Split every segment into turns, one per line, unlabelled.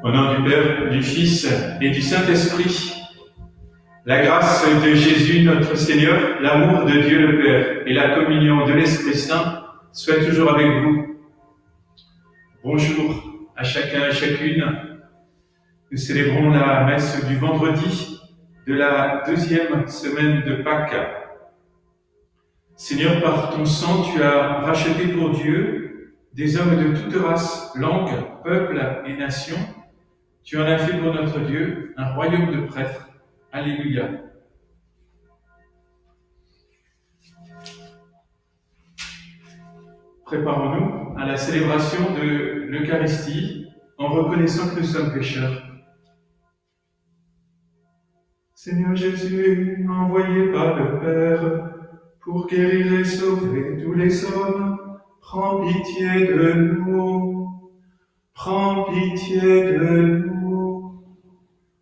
Au nom du Père, du Fils et du Saint-Esprit, la grâce de Jésus notre Seigneur, l'amour de Dieu le Père et la communion de l'Esprit Saint soient toujours avec vous. Bonjour à chacun et chacune. Nous célébrons la messe du vendredi de la deuxième semaine de Pâques. Seigneur, par ton sang, tu as racheté pour Dieu des hommes de toute race, langue, peuple et nation. Tu en as fait pour notre Dieu un royaume de prêtres. Alléluia. Préparons-nous à la célébration de l'Eucharistie en reconnaissant que nous sommes pécheurs. Seigneur Jésus, envoyé par le Père pour guérir et sauver tous les hommes, prends pitié de nous. Prends pitié de nous.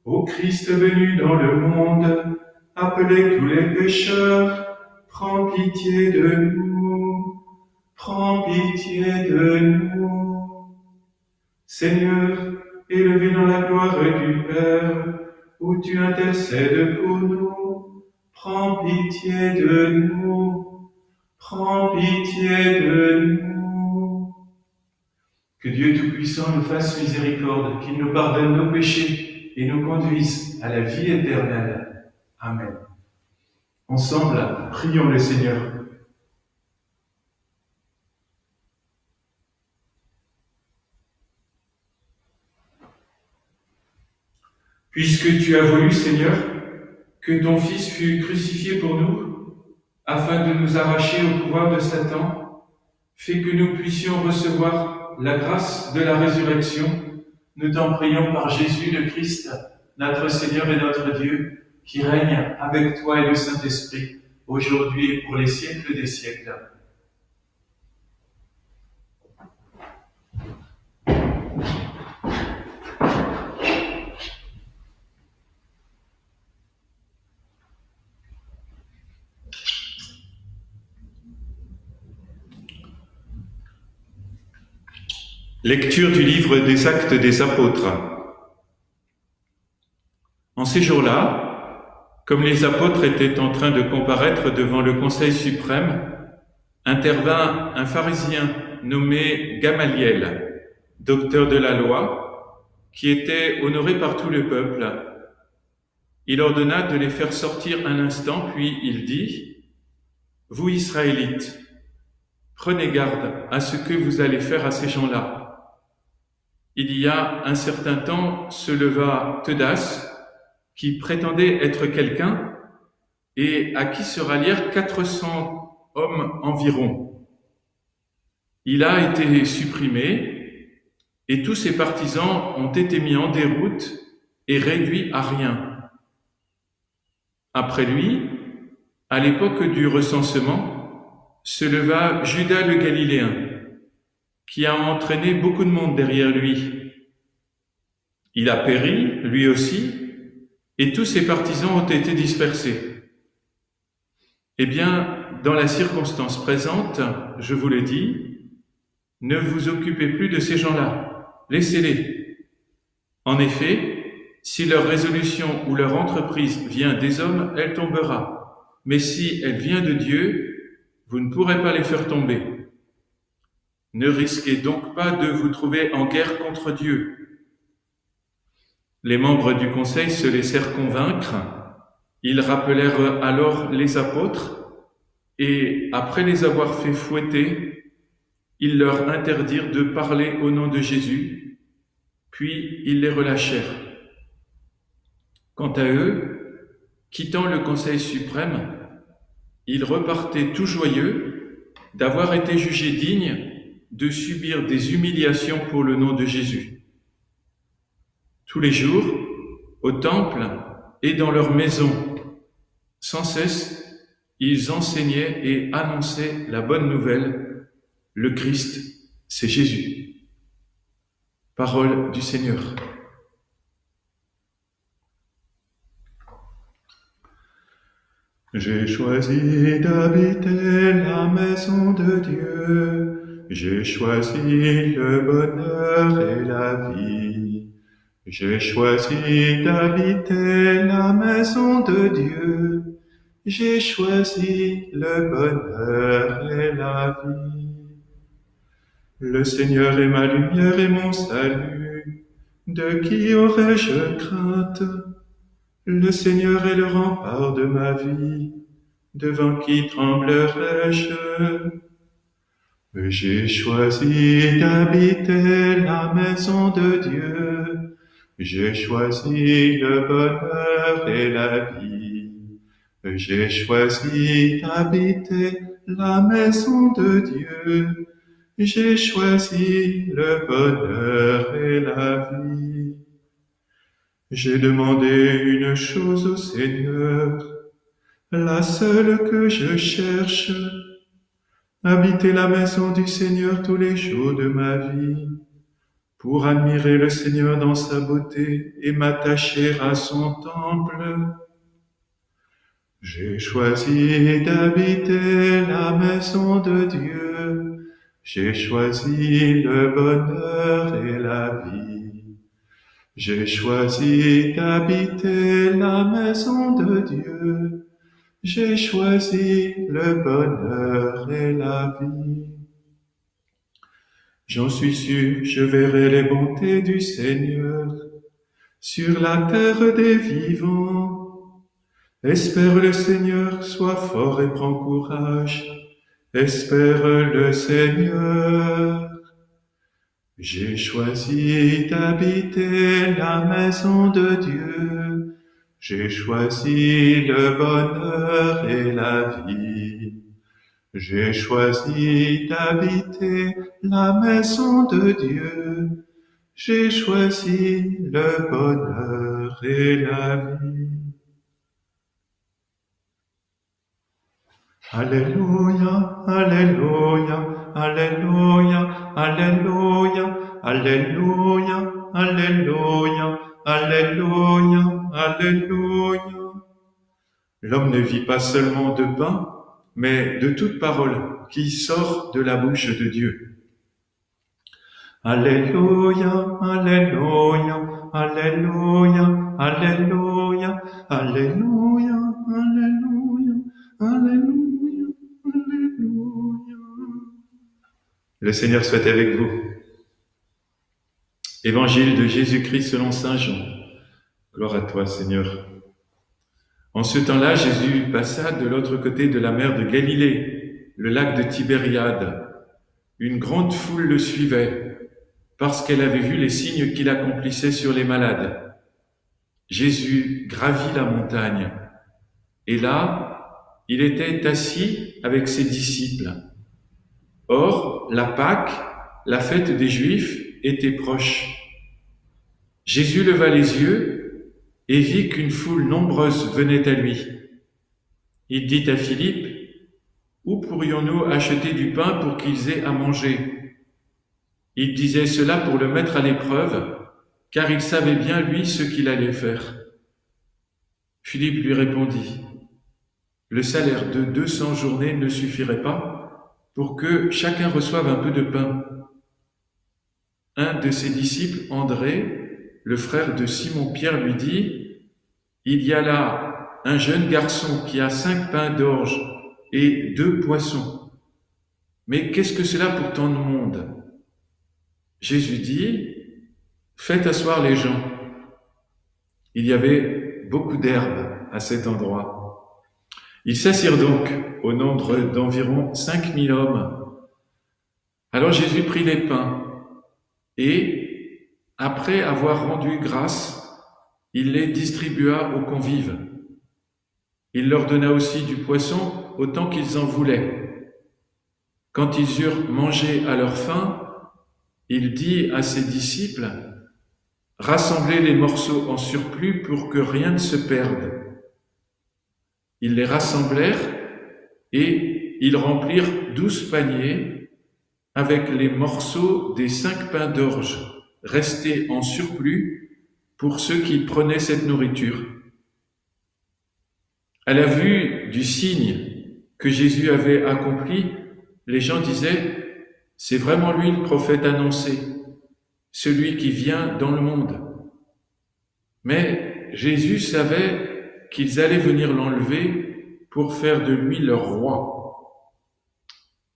Ô Christ venu dans le monde, appelez tous les pécheurs, prends pitié de nous. Prends pitié de nous. Seigneur, élevé dans la gloire du Père, où tu intercèdes pour nous, prends pitié de nous. Prends pitié de nous. Que Dieu Tout-Puissant nous fasse miséricorde, qu'il nous pardonne nos péchés et nous conduise à la vie éternelle. Amen. Ensemble, prions le Seigneur. Puisque tu as voulu, Seigneur, que ton Fils fût crucifié pour nous, afin de nous arracher au pouvoir de Satan, fais que nous puissions recevoir la grâce de la résurrection. Nous t'en prions par Jésus le Christ, notre Seigneur et notre Dieu, qui règne avec toi et le Saint-Esprit, aujourd'hui et pour les siècles des siècles. Lecture du livre des Actes des Apôtres. En ces jours-là, comme les apôtres étaient en train de comparaître devant le Conseil suprême, intervint un pharisien nommé Gamaliel, docteur de la loi, qui était honoré par tout le peuple. Il ordonna de les faire sortir un instant, puis il dit : « Vous, Israélites, prenez garde à ce que vous allez faire à ces gens-là. Il y a un certain temps se leva Teudas, qui prétendait être quelqu'un, et à qui se rallièrent 400 hommes environ. Il a été supprimé, et tous ses partisans ont été mis en déroute et réduits à rien. Après lui, à l'époque du recensement, se leva Judas le Galiléen, qui a entraîné beaucoup de monde derrière lui. Il a péri, lui aussi, et tous ses partisans ont été dispersés. Eh bien, dans la circonstance présente, je vous le dis, ne vous occupez plus de ces gens-là, laissez-les. En effet, si leur résolution ou leur entreprise vient des hommes, elle tombera. Mais si elle vient de Dieu, vous ne pourrez pas les faire tomber. Ne risquez donc pas de vous trouver en guerre contre Dieu. » Les membres du conseil se laissèrent convaincre. Ils rappelèrent alors les apôtres et, après les avoir fait fouetter, ils leur interdirent de parler au nom de Jésus, puis ils les relâchèrent. Quant à eux, quittant le conseil suprême, ils repartaient tout joyeux d'avoir été jugés dignes de subir des humiliations pour le nom de Jésus. Tous les jours, au temple et dans leur maison, sans cesse, ils enseignaient et annonçaient la bonne nouvelle. Le Christ, c'est Jésus. Parole du Seigneur. J'ai choisi d'habiter la maison de Dieu. J'ai choisi le bonheur et la vie. J'ai choisi d'habiter la maison de Dieu. J'ai choisi le bonheur et la vie. Le Seigneur est ma lumière et mon salut. De qui aurais-je crainte? Le Seigneur est le rempart de ma vie. Devant qui tremblerais-je? J'ai choisi d'habiter la maison de Dieu. J'ai choisi le bonheur et la vie. J'ai choisi d'habiter la maison de Dieu. J'ai choisi le bonheur et la vie. J'ai demandé une chose au Seigneur, la seule que je cherche, habiter la maison du Seigneur tous les jours de ma vie, pour admirer le Seigneur dans sa beauté et m'attacher à son temple. J'ai choisi d'habiter la maison de Dieu. J'ai choisi le bonheur et la vie. J'ai choisi d'habiter la maison de Dieu. J'ai choisi le bonheur et la vie. J'en suis sûr, je verrai les bontés du Seigneur sur la terre des vivants. Espère le Seigneur, sois fort et prends courage. Espère le Seigneur. J'ai choisi d'habiter la maison de Dieu. J'ai choisi le bonheur et la vie. J'ai choisi d'habiter la maison de Dieu. J'ai choisi le bonheur et la vie. Alléluia, Alléluia, Alléluia, Alléluia, Alléluia, Alléluia, Alléluia, Alléluia. L'homme ne vit pas seulement de pain, mais de toute parole qui sort de la bouche de Dieu. Alléluia, Alléluia, Alléluia, Alléluia, Alléluia, Alléluia, Alléluia, Alléluia. Le Seigneur soit avec vous. Évangile de Jésus-Christ selon saint Jean. Gloire à toi, Seigneur. En ce temps-là, Jésus passa de l'autre côté de la mer de Galilée, le lac de Tibériade. Une grande foule le suivait, parce qu'elle avait vu les signes qu'il accomplissait sur les malades. Jésus gravit la montagne, et là, il était assis avec ses disciples. Or, la Pâque, la fête des Juifs, était proche. Jésus leva les yeux et vit qu'une foule nombreuse venait à lui. Il dit à Philippe, « Où pourrions-nous acheter du pain pour qu'ils aient à manger ?» Il disait cela pour le mettre à l'épreuve, car il savait bien, lui, ce qu'il allait faire. Philippe lui répondit, « Le salaire de 200 journées ne suffirait pas pour que chacun reçoive un peu de pain. » Un de ses disciples, André, le frère de Simon-Pierre, lui dit, « Il y a là un jeune garçon qui a 5 pains d'orge et 2 poissons. Mais qu'est-ce que cela pour tant de monde ?» Jésus dit, « Faites asseoir les gens. » Il y avait beaucoup d'herbe à cet endroit. Ils s'assirent donc au nombre d'environ 5000 hommes. Alors Jésus prit les pains et, après avoir rendu grâce, il les distribua aux convives. Il leur donna aussi du poisson autant qu'ils en voulaient. Quand ils eurent mangé à leur faim, il dit à ses disciples, « Rassemblez les morceaux en surplus pour que rien ne se perde. » Ils les rassemblèrent et ils remplirent 12 paniers avec les morceaux des 5 pains d'orge restés en surplus pour ceux qui prenaient cette nourriture. À la vue du signe que Jésus avait accompli, les gens disaient, « C'est vraiment lui le prophète annoncé, celui qui vient dans le monde. » Mais Jésus savait qu'ils allaient venir l'enlever pour faire de lui leur roi.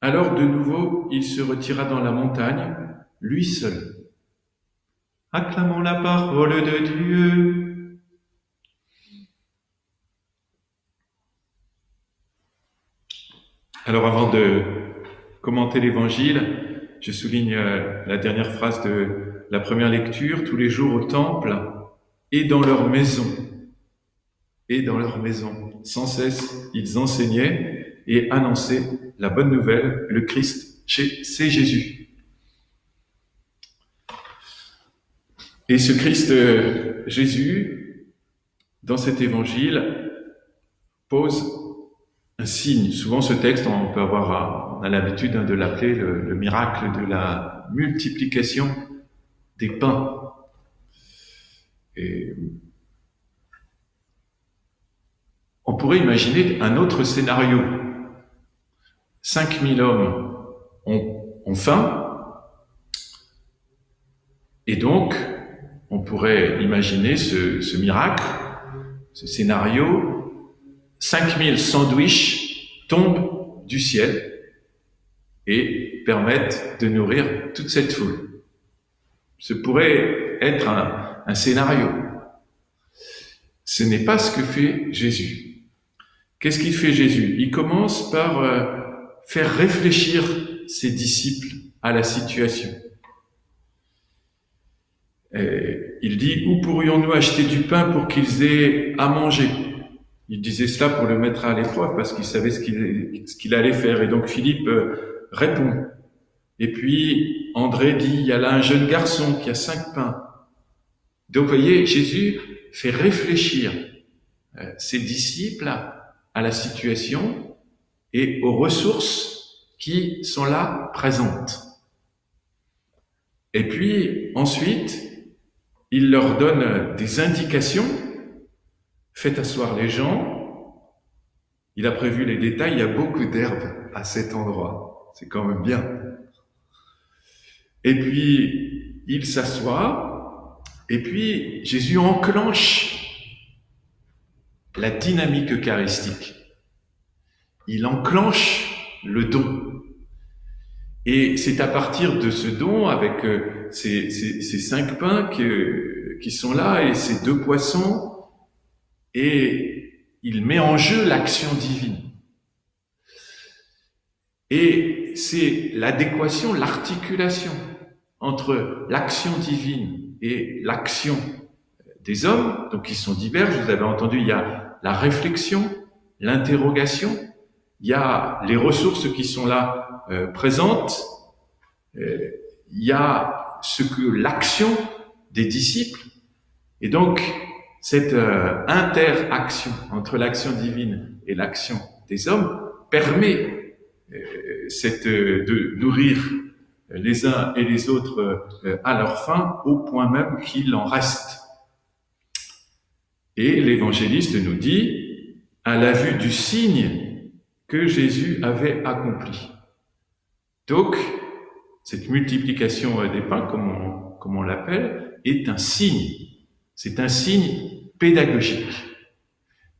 Alors de nouveau, il se retira dans la montagne, lui seul. Acclamons la parole de Dieu. Alors avant de commenter l'Évangile, je souligne la dernière phrase de la première lecture. Tous les jours au temple et dans leur maison. Et dans leur maison. Sans cesse, ils enseignaient et annonçaient la bonne nouvelle, le Christ, c'est Jésus. Et ce Christ Jésus, dans cet évangile, pose un signe. Souvent ce texte, on a l'habitude de l'appeler le miracle de la multiplication des pains. Et on pourrait imaginer un autre scénario. 5000 hommes ont faim, et donc on pourrait imaginer ce miracle, ce scénario. 5000 sandwichs tombent du ciel et permettent de nourrir toute cette foule. Ce pourrait être un scénario. Ce n'est pas ce que fait Jésus. Qu'est-ce qu'il fait Jésus? Il commence par faire réfléchir ses disciples à la situation. Il dit, où pourrions-nous acheter du pain pour qu'ils aient à manger? Il disait cela pour le mettre à l'épreuve parce qu'il savait ce qu'il allait faire. Et donc Philippe répond. Et puis André dit, il y a là un jeune garçon qui a 5 pains. Donc vous voyez, Jésus fait réfléchir ses disciples à la situation et aux ressources qui sont là présentes. Et puis ensuite, il leur donne des indications. Faites asseoir les gens. Il a prévu les détails. Il y a beaucoup d'herbes à cet endroit. C'est quand même bien. Et puis, il s'assoit. Et puis, Jésus enclenche la dynamique eucharistique. Il enclenche le don. Et c'est à partir de ce don, avec ces 5 pains qui sont là et ces 2 poissons, et il met en jeu l'action divine. Et c'est l'adéquation, l'articulation entre l'action divine et l'action des hommes, donc qui sont divers. Vous avez entendu, il y a la réflexion, l'interrogation, il y a les ressources qui sont là présentes, il y a ce que l'action des disciples, et donc cette interaction entre l'action divine et l'action des hommes permet de nourrir les uns et les autres à leur faim, au point même qu'il en reste. Et l'évangéliste nous dit, à la vue du signe que Jésus avait accompli. Donc, cette multiplication des pains, comme on l'appelle, est un signe. C'est un signe pédagogique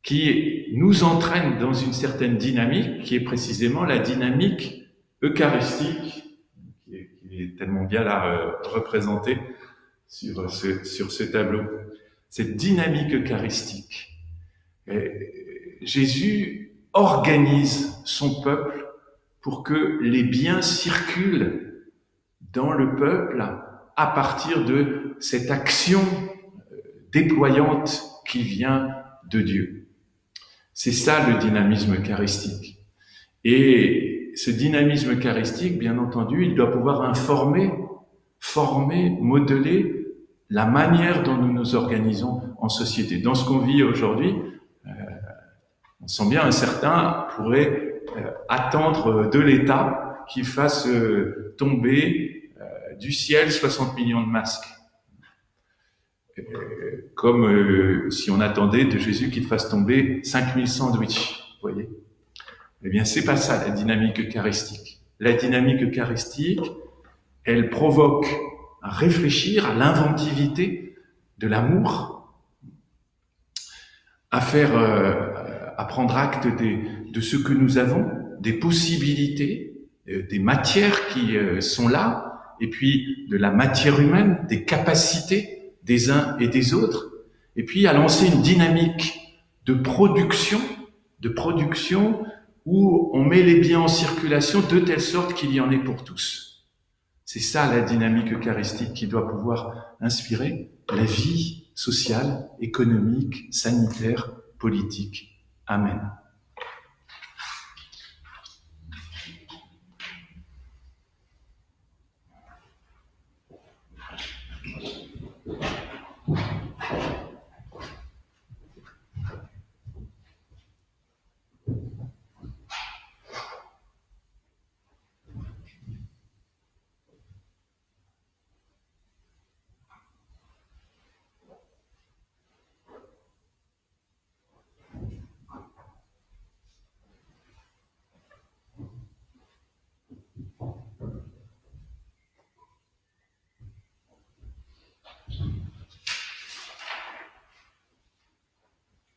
qui nous entraîne dans une certaine dynamique, qui est précisément la dynamique eucharistique, qui est tellement bien là représentée sur ce tableau. Cette dynamique eucharistique. Jésus organise son peuple pour que les biens circulent dans le peuple à partir de cette action déployante qui vient de Dieu. C'est ça le dynamisme eucharistique. Et ce dynamisme eucharistique, bien entendu, il doit pouvoir informer, former, modeler la manière dont nous nous organisons en société. Dans ce qu'on vit aujourd'hui, on sent bien un certain pourrait attendre de l'État qu'il fasse tomber du ciel 60 millions de masques. Comme si on attendait de Jésus qu'il fasse tomber 5000 sandwichs, vous voyez. Eh bien, c'est pas ça la dynamique eucharistique. La dynamique eucharistique, elle provoque à réfléchir à l'inventivité de l'amour, à prendre acte de ce que nous avons, des possibilités, des matières qui sont là, et puis de la matière humaine, des capacités des uns et des autres, et puis à lancer une dynamique de production où on met les biens en circulation de telle sorte qu'il y en ait pour tous. C'est ça la dynamique eucharistique qui doit pouvoir inspirer la vie sociale, économique, sanitaire, politique. Amen.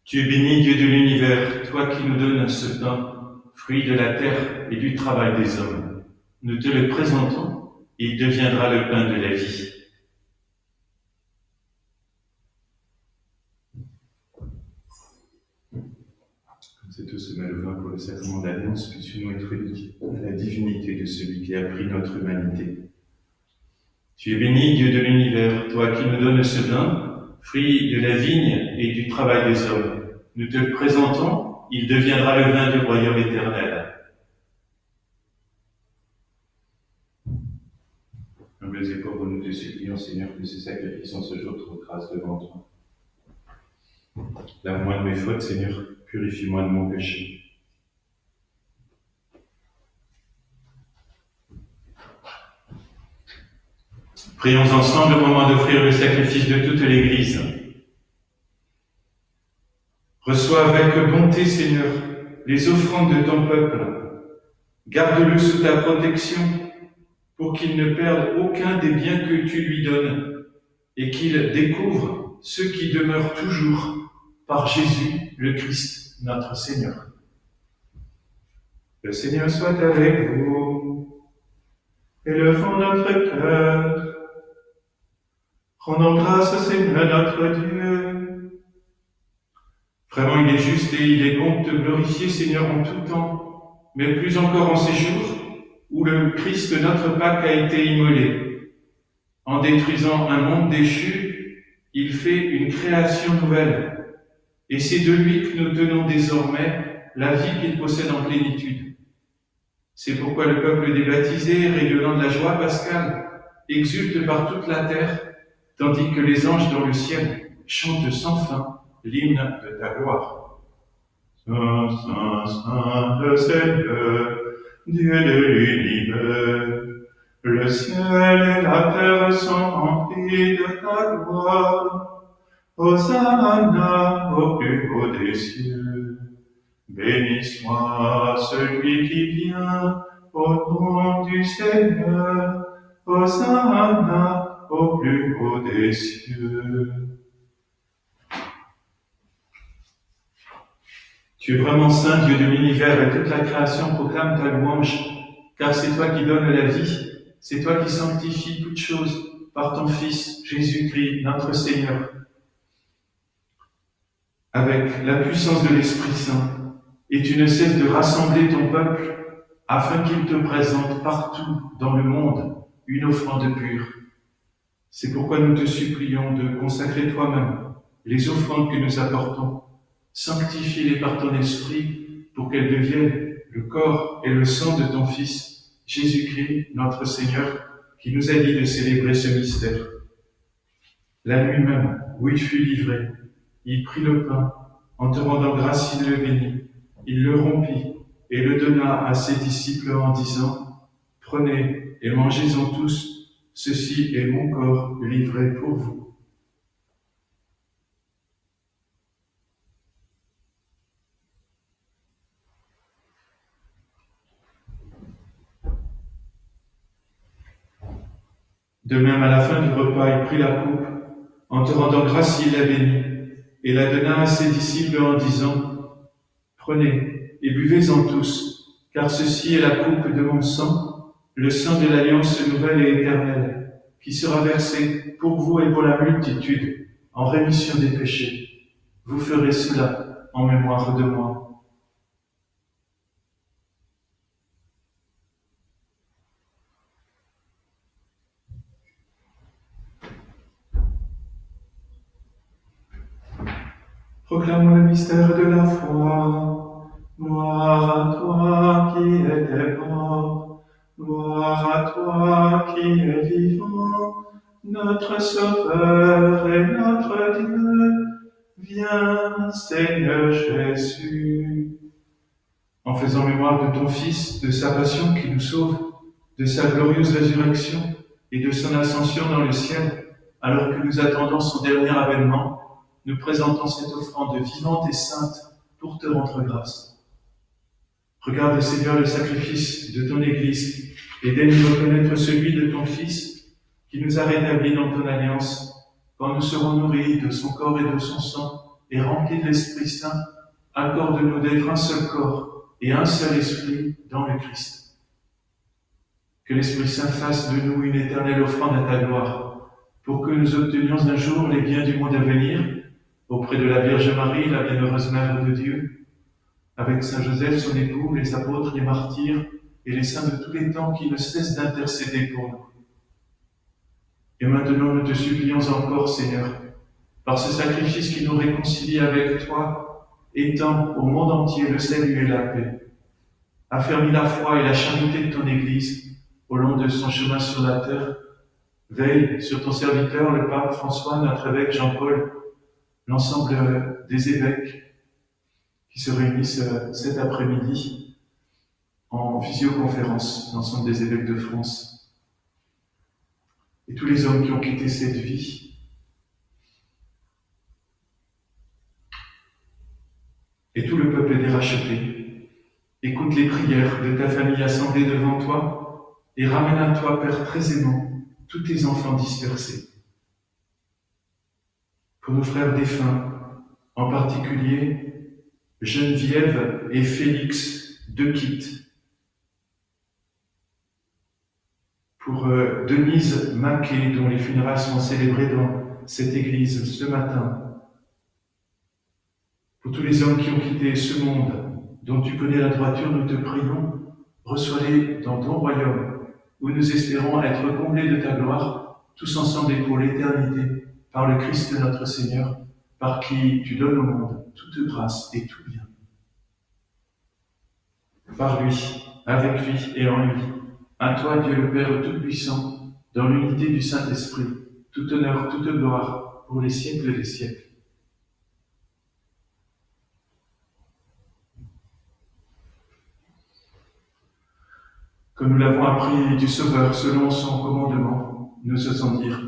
Tu es béni, Dieu de l'univers, toi qui nous donnes ce pain, fruit de la terre et du travail des hommes. Nous te le présentons, et il deviendra le pain de la vie.
Comme c'est tout ce le vin pour le sacrement d'alliance, puissions-nous être unis à la divinité de celui qui a pris notre humanité.
Tu es béni, Dieu de l'univers, toi qui nous donnes ce vin, fruit de la vigne et du travail des hommes. Nous te le présentons, il deviendra le vin du royaume éternel.
Humbles et pauvres, nous te supplions, Seigneur, que ce sacrifice en ce jour trouve grâce devant toi. Lave-moi de mes fautes, Seigneur, purifie-moi de mon péché.
Prions ensemble au moment d'offrir le sacrifice de toute l'Église. Reçois avec bonté, Seigneur, les offrandes de ton peuple. Garde-le sous ta protection pour qu'il ne perde aucun des biens que tu lui donnes et qu'il découvre ceux qui demeurent toujours par Jésus, le Christ, notre Seigneur.
Le Seigneur soit avec vous. Élevons notre cœur. Rendons grâce au Seigneur notre Dieu.
Vraiment, il est juste et il est bon de te glorifier, Seigneur, en tout temps, mais plus encore en ces jours où le Christ, notre Pâque, a été immolé. En détruisant un monde déchu, il fait une création nouvelle. Et c'est de lui que nous tenons désormais la vie qu'il possède en plénitude. C'est pourquoi le peuple des baptisés, rayonnant de la joie pascale, exulte par toute la terre, tandis que les anges dans le ciel chantent sans fin l'hymne de ta gloire.
Saint, Saint, Saint, le Seigneur, Dieu de l'univers, le ciel et la terre sont remplis de ta gloire. Hosanna au plus haut des cieux. Béni soit celui qui vient au nom du Seigneur. Hosanna au plus haut des cieux.
Tu es vraiment saint, Dieu de l'univers, et toute la création proclame ta louange, car c'est toi qui donnes la vie, c'est toi qui sanctifies toutes choses par ton Fils, Jésus-Christ, notre Seigneur. Avec la puissance de l'Esprit Saint, et tu ne cesses de rassembler ton peuple afin qu'il te présente partout dans le monde une offrande pure. C'est pourquoi nous te supplions de consacrer toi-même les offrandes que nous apportons. Sanctifie-les par ton esprit pour qu'elles deviennent le corps et le sang de ton Fils, Jésus-Christ, notre Seigneur, qui nous a dit de célébrer ce mystère. La nuit même, où il fut livré, il prit le pain, en te rendant grâce, il le bénit, il le rompit et le donna à ses disciples en disant, « Prenez et mangez-en tous, ceci est mon corps livré pour vous. » De même, à la fin du repas, il prit la coupe. En te rendant grâce, il la bénit. et la donna à ses disciples en disant, prenez et buvez-en tous, car ceci est la coupe de mon sang, le sang de l'alliance nouvelle et éternelle, qui sera versé pour vous et pour la multitude en rémission des péchés. Vous ferez cela en mémoire de moi. Proclamons le mystère de la foi. Gloire à toi qui étais mort, gloire à toi qui es vivant, notre Sauveur et notre Dieu. Viens, Seigneur Jésus. En faisant mémoire de ton Fils, de sa passion qui nous sauve, de sa glorieuse résurrection et de son ascension dans le ciel, alors que nous attendons son dernier avènement, nous présentons cette offrande vivante et sainte pour te rendre grâce. Regarde, Seigneur, le sacrifice de ton Église et daigne reconnaître celui de ton Fils qui nous a rétablis dans ton alliance quand nous serons nourris de son corps et de son sang et remplis de l'Esprit Saint. Accorde-nous d'être un seul corps et un seul esprit dans le Christ. Que l'Esprit Saint fasse de nous une éternelle offrande à ta gloire, pour que nous obtenions un jour les biens du monde à venir, auprès de la Vierge Marie, la bienheureuse Mère de Dieu, avec Saint Joseph, son époux, les apôtres, les martyrs et les saints de tous les temps qui ne cessent d'intercéder pour nous. Et maintenant, nous te supplions encore, Seigneur, par ce sacrifice qui nous réconcilie avec toi, étends au monde entier le salut et la paix. Affermis la foi et la charité de ton Église au long de son chemin sur la terre. Veille sur ton serviteur, le pape François, notre évêque Jean-Paul, l'ensemble des évêques qui se réunissent cet après-midi en visioconférence, l'ensemble des évêques de France, et tous les hommes qui ont quitté cette vie, et tout le peuple des rachetés. Écoute les prières de ta famille assemblée devant toi, et ramène à toi, Père très aimant, tous tes enfants dispersés. Pour nos frères défunts, en particulier Geneviève et Félix Dequitte. Pour Denise Maquet, dont les funérailles sont célébrées dans cette église ce matin. Pour tous les hommes qui ont quitté ce monde, dont tu connais la droiture, nous te prions, reçois-les dans ton royaume, où nous espérons être comblés de ta gloire, tous ensemble et pour l'éternité, par le Christ notre Seigneur, par qui tu donnes au monde toute grâce et tout bien. Par lui, avec lui et en lui, à toi, Dieu le Père Tout-Puissant, dans l'unité du Saint-Esprit, tout honneur, toute gloire, pour les siècles des siècles. Comme nous l'avons appris du Sauveur selon son commandement, nous osons dire,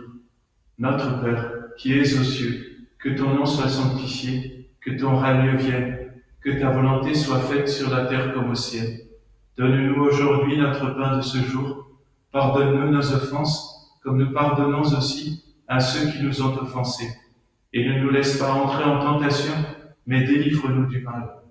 Notre Père, qui es aux cieux, que ton nom soit sanctifié, que ton règne vienne, que ta volonté soit faite sur la terre comme au ciel. Donne-nous aujourd'hui notre pain de ce jour. Pardonne-nous nos offenses, comme nous pardonnons aussi à ceux qui nous ont offensés. Et ne nous laisse pas entrer en tentation, mais délivre-nous du mal.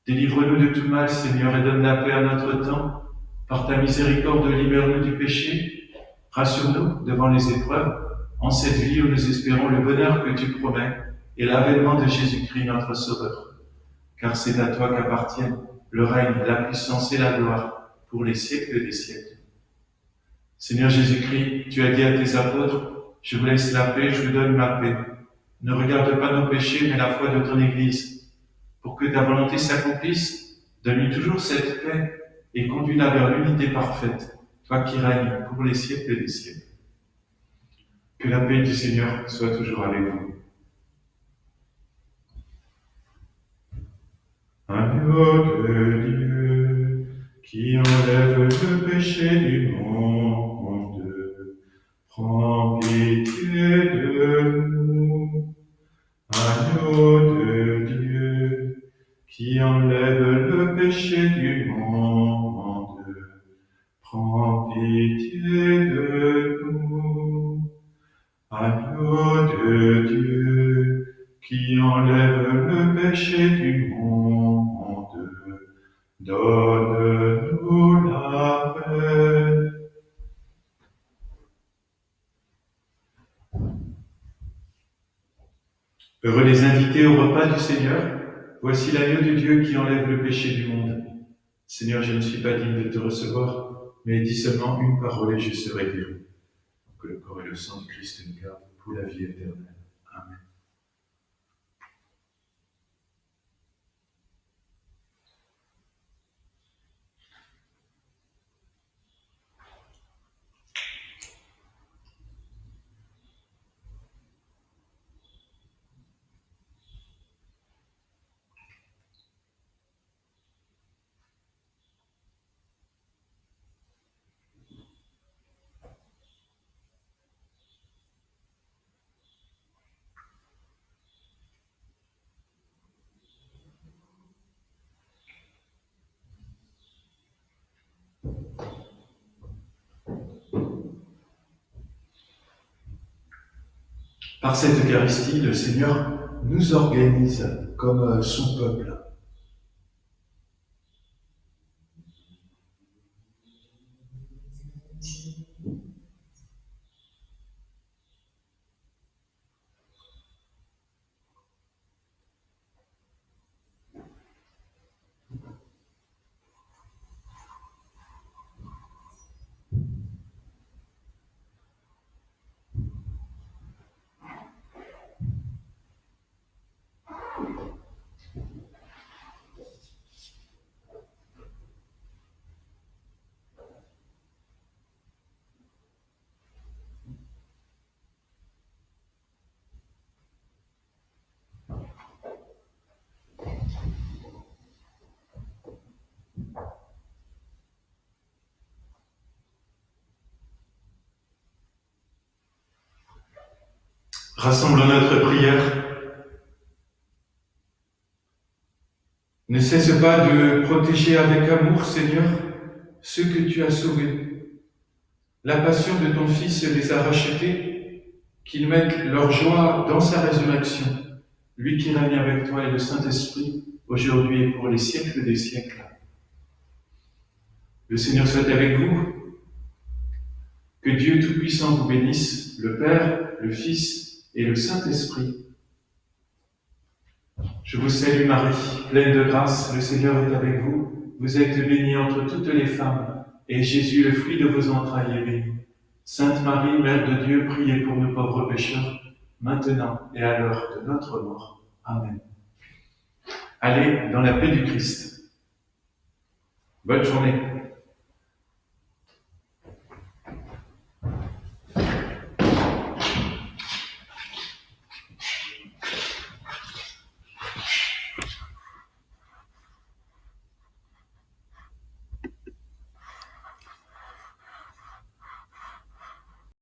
Délivre-nous de tout mal, Seigneur, et donne la paix à notre temps. Par ta miséricorde, libère-nous du péché. Rassure-nous devant les épreuves, en cette vie où nous espérons le bonheur que tu promets et l'avènement de Jésus-Christ, notre Sauveur. Car c'est à toi qu'appartiennent le règne, la puissance et la gloire pour les siècles des siècles. Seigneur Jésus-Christ, tu as dit à tes apôtres, je vous laisse la paix, je vous donne ma paix. Ne regarde pas nos péchés, mais la foi de ton Église. Pour que ta volonté s'accomplisse, donne-lui toujours cette paix et conduis-la vers l'unité parfaite, toi qui règnes pour les siècles des siècles. Que la paix du Seigneur soit toujours avec vous. Agneau de Dieu, qui enlève le péché du monde, prends pitié de nous. Agneau de Dieu, qui enlève le péché du monde, prends pitié de nous. Agneau de Dieu, qui enlève le péché du monde, donne-nous la paix. Heureux les invités au repas du Seigneur. Voici l'agneau de Dieu qui enlève le péché du monde. Seigneur, je ne suis pas digne de te recevoir, mais dis seulement une parole et je serai guéri. Que le corps et le sang du Christ nous gardent pour la vie éternelle. Amen. Par cette Eucharistie, le Seigneur nous organise comme son peuple. Rassemblons notre prière. Ne cesse pas de protéger avec amour, Seigneur, ceux que tu as sauvés. La passion de ton Fils les a rachetés, qu'ils mettent leur joie dans sa résurrection, lui qui règne avec toi et le Saint-Esprit, aujourd'hui et pour les siècles des siècles. Le Seigneur soit avec vous. Que Dieu Tout-Puissant vous bénisse, le Père, le Fils et le Saint-Esprit. Je vous salue Marie, pleine de grâce, le Seigneur est avec vous. Vous êtes bénie entre toutes les femmes, et Jésus, le fruit de vos entrailles, est béni. Sainte Marie, Mère de Dieu, priez pour nous pauvres pécheurs, maintenant et à l'heure de notre mort. Amen. Allez dans la paix du Christ. Bonne journée.